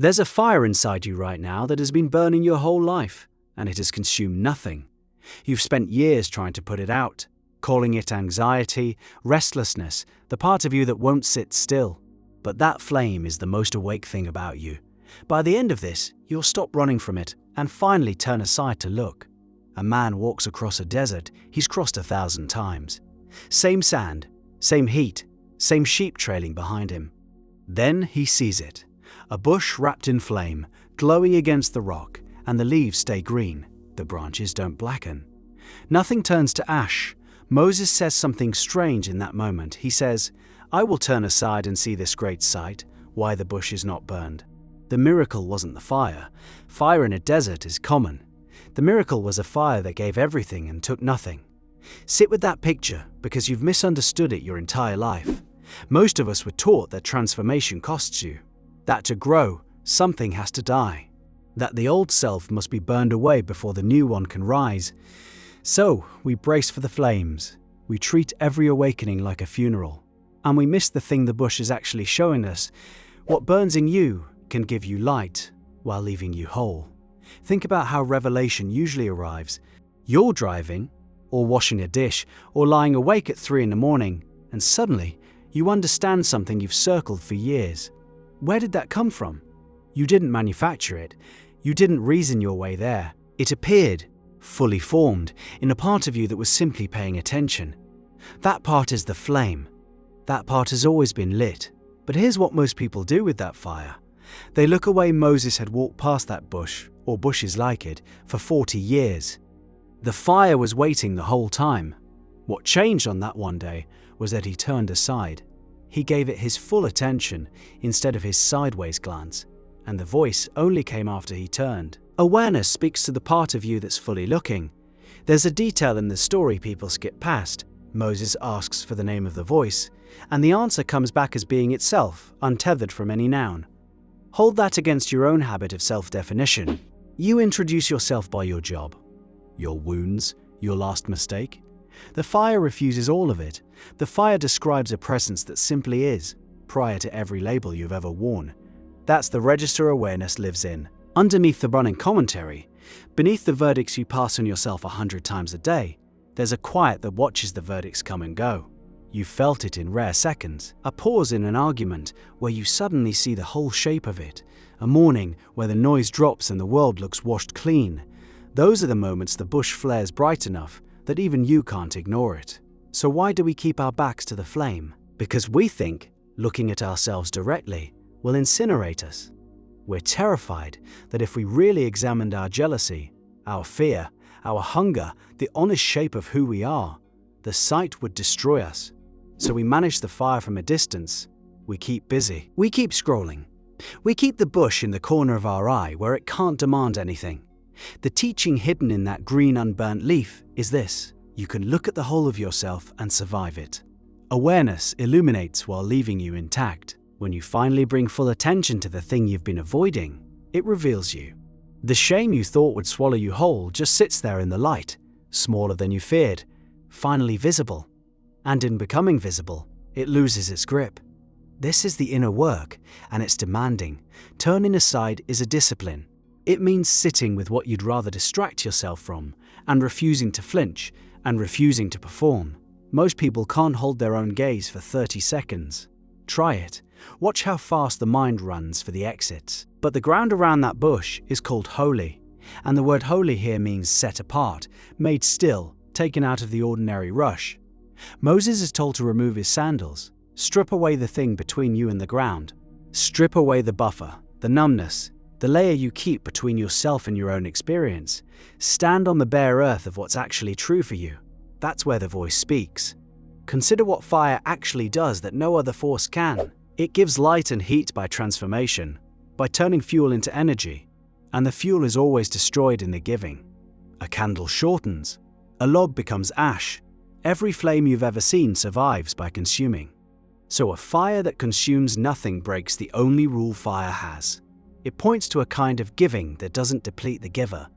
There's a fire inside you right now that has been burning your whole life, and it has consumed nothing. You've spent years trying to put it out, calling it anxiety, restlessness, the part of you that won't sit still. But that flame is the most awake thing about you. By the end of this, you'll stop running from it and finally turn aside to look. A man walks across a desert he's crossed 1,000 times. Same sand, same heat, same sheep trailing behind him. Then he sees it. A bush wrapped in flame, glowing against the rock, and the leaves stay green. The branches don't blacken. Nothing turns to ash. Moses says something strange in that moment. He says, "I will turn aside and see this great sight, why the bush is not burned." The miracle wasn't the fire. Fire in a desert is common. The miracle was a fire that gave everything and took nothing. Sit with that picture because you've misunderstood it your entire life. Most of us were taught that transformation costs you, that to grow, something has to die, that the old self must be burned away before the new one can rise. So we brace for the flames. We treat every awakening like a funeral, and we miss the thing the bush is actually showing us. What burns in you can give you light while leaving you whole. Think about how revelation usually arrives. You're driving, or washing a dish, or lying awake at 3 a.m, and suddenly you understand something you've circled for years. Where did that come from? You didn't manufacture it. You didn't reason your way there. It appeared, fully formed, in a part of you that was simply paying attention. That part is the flame. That part has always been lit. But here's what most people do with that fire. They look away. Moses had walked past that bush, or bushes like it, for 40 years. The fire was waiting the whole time. What changed on that one day was that he turned aside. He gave it his full attention instead of his sideways glance, and the voice only came after he turned. Awareness speaks to the part of you that's fully looking. There's a detail in the story people skip past. Moses asks for the name of the voice, and the answer comes back as being itself, untethered from any noun. Hold that against your own habit of self-definition. You introduce yourself by your job, your wounds, your last mistake. The fire refuses all of it. The fire describes a presence that simply is, prior to every label you've ever worn. That's the register awareness lives in. Underneath the running commentary, beneath the verdicts you pass on yourself 100 times a day, there's a quiet that watches the verdicts come and go. You felt it in rare seconds, a pause in an argument where you suddenly see the whole shape of it, a morning where the noise drops and the world looks washed clean. Those are the moments the bush flares bright enough that even you can't ignore it. So why do we keep our backs to the flame? Because we think looking at ourselves directly will incinerate us. We're terrified that if we really examined our jealousy, our fear, our hunger, the honest shape of who we are, the sight would destroy us. So we manage the fire from a distance. We keep busy. We keep scrolling. We keep the bush in the corner of our eye where it can't demand anything. The teaching hidden in that green unburnt leaf is this: you can look at the whole of yourself and survive it. Awareness illuminates while leaving you intact. When you finally bring full attention to the thing you've been avoiding, it reveals you. The shame you thought would swallow you whole just sits there in the light, smaller than you feared, finally visible. And in becoming visible, it loses its grip. This is the inner work, and it's demanding. Turning aside is a discipline. It means sitting with what you'd rather distract yourself from, and refusing to flinch, and refusing to perform. Most people can't hold their own gaze for 30 seconds. Try it. Watch how fast the mind runs for the exits. But the ground around that bush is called holy, and the word holy here means set apart, made still, taken out of the ordinary rush. Moses is told to remove his sandals, strip away the thing between you and the ground, strip away the buffer, the numbness, the layer you keep between yourself and your own experience. Stand on the bare earth of what's actually true for you. That's where the voice speaks. Consider what fire actually does that no other force can. It gives light and heat by transformation, by turning fuel into energy, and the fuel is always destroyed in the giving. A candle shortens, a log becomes ash. Every flame you've ever seen survives by consuming. So a fire that consumes nothing breaks the only rule fire has. It points to a kind of giving that doesn't deplete the giver,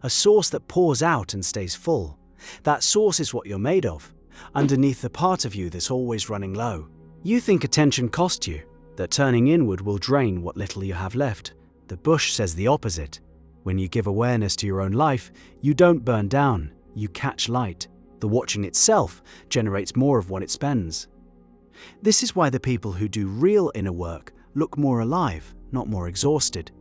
a source that pours out and stays full. That source is what you're made of, underneath the part of you that's always running low. You think attention costs you, that turning inward will drain what little you have left, The bush says the opposite. When you give awareness to your own life, you don't burn down, you catch light. The watching itself generates more of what it spends. This is why the people who do real inner work look more alive, not more exhausted.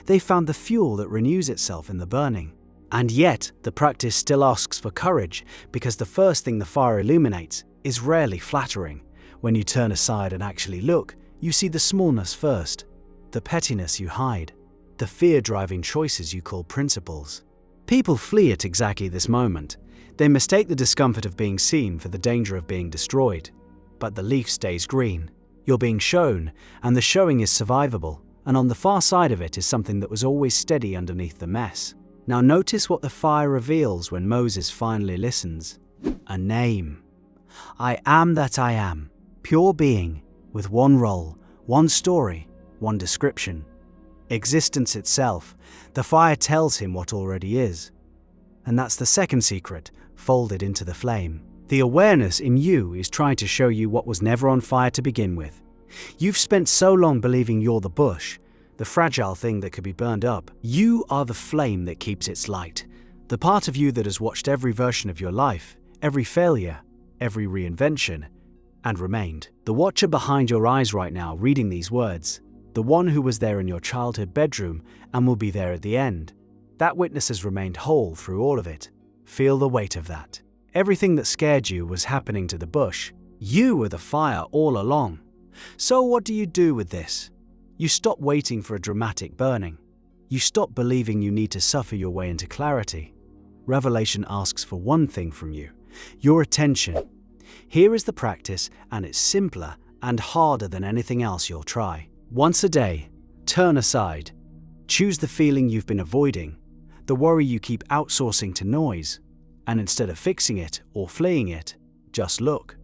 They found the fuel that renews itself in the burning. And yet, the practice still asks for courage, because the first thing the fire illuminates is rarely flattering. When you turn aside and actually look, you see the smallness first, the pettiness you hide, the fear-driving choices you call principles. People flee at exactly this moment. They mistake the discomfort of being seen for the danger of being destroyed. But the leaf stays green. You're being shown, and the showing is survivable, and on the far side of it is something that was always steady underneath the mess. Now notice what the fire reveals when Moses finally listens. A name. I am that I am, pure being, with one role, one story, one description. Existence itself. The fire tells him what already is. And that's the second secret, folded into the flame. The awareness in you is trying to show you what was never on fire to begin with. You've spent so long believing you're the bush, the fragile thing that could be burned up. You are the flame that keeps its light, the part of you that has watched every version of your life, every failure, every reinvention, and remained. The watcher behind your eyes right now reading these words, the one who was there in your childhood bedroom and will be there at the end. That witness has remained whole through all of it. Feel the weight of that. Everything that scared you was happening to the bush. You were the fire all along. So what do you do with this? You stop waiting for a dramatic burning. You stop believing you need to suffer your way into clarity. Revelation asks for one thing from you, your attention. Here is the practice, and it's simpler and harder than anything else you'll try. Once a day, turn aside. Choose the feeling you've been avoiding, the worry you keep outsourcing to noise, and instead of fixing it or fleeing it, just look.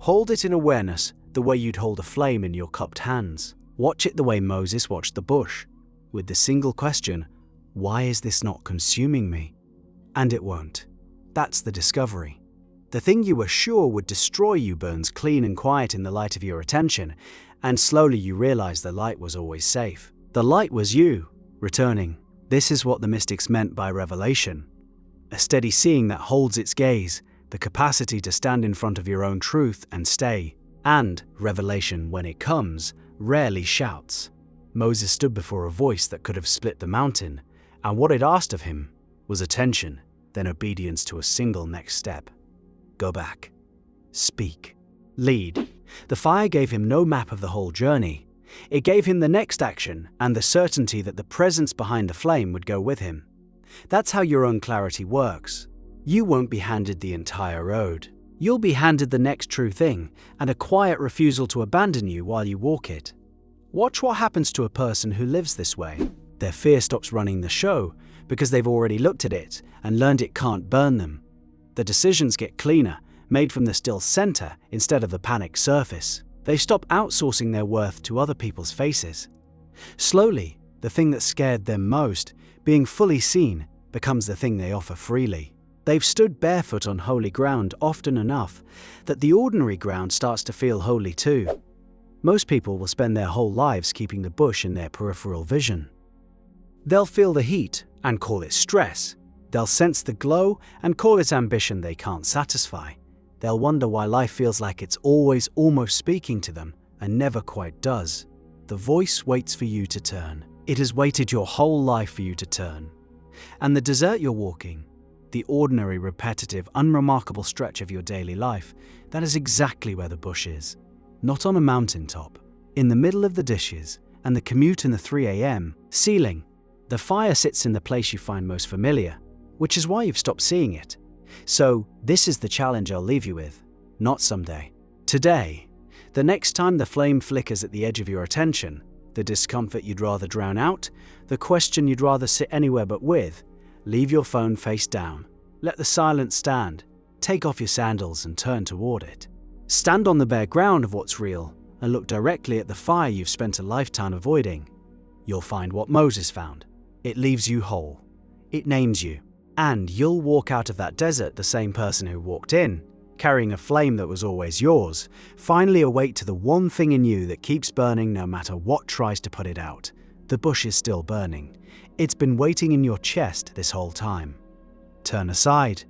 Hold it in awareness the way you'd hold a flame in your cupped hands. Watch it the way Moses watched the bush, with the single question, why is this not consuming me? And it won't. That's the discovery. The thing you were sure would destroy you burns clean and quiet in the light of your attention, and slowly you realize the light was always safe. The light was you, returning. This is what the mystics meant by revelation. A steady seeing that holds its gaze, the capacity to stand in front of your own truth and stay. And revelation, when it comes, rarely shouts. Moses stood before a voice that could have split the mountain, and what it asked of him was attention, then obedience to a single next step. Go back. Speak. Lead. The fire gave him no map of the whole journey. It gave him the next action and the certainty that the presence behind the flame would go with him. That's how your own clarity works. You won't be handed the entire road. You'll be handed the next true thing and a quiet refusal to abandon you while you walk it. Watch what happens to a person who lives this way. Their fear stops running the show because they've already looked at it and learned it can't burn them. The decisions get cleaner, made from the still center instead of the panicked surface. They stop outsourcing their worth to other people's faces. Slowly, the thing that scared them most, being fully seen, becomes the thing they offer freely. They've stood barefoot on holy ground often enough that the ordinary ground starts to feel holy too. Most people will spend their whole lives keeping the bush in their peripheral vision. They'll feel the heat and call it stress. They'll sense the glow and call it ambition they can't satisfy. They'll wonder why life feels like it's always almost speaking to them and never quite does. The voice waits for you to turn. It has waited your whole life for you to turn. And the desert you're walking, the ordinary, repetitive, unremarkable stretch of your daily life, that is exactly where the bush is. Not on a mountaintop, in the middle of the dishes and the commute in the 3 a.m. ceiling. The fire sits in the place you find most familiar, which is why you've stopped seeing it. So this is the challenge I'll leave you with. Not someday. Today. The next time the flame flickers at the edge of your attention, the discomfort you'd rather drown out, the question you'd rather sit anywhere but with, leave your phone face down. Let the silence stand. Take off your sandals and turn toward it. Stand on the bare ground of what's real and look directly at the fire you've spent a lifetime avoiding. You'll find what Moses found. It leaves you whole. It names you. And you'll walk out of that desert the same person who walked in, carrying a flame that was always yours, finally awake to the one thing in you that keeps burning no matter what tries to put it out, The bush is still burning. It's been waiting in your chest this whole time. Turn aside.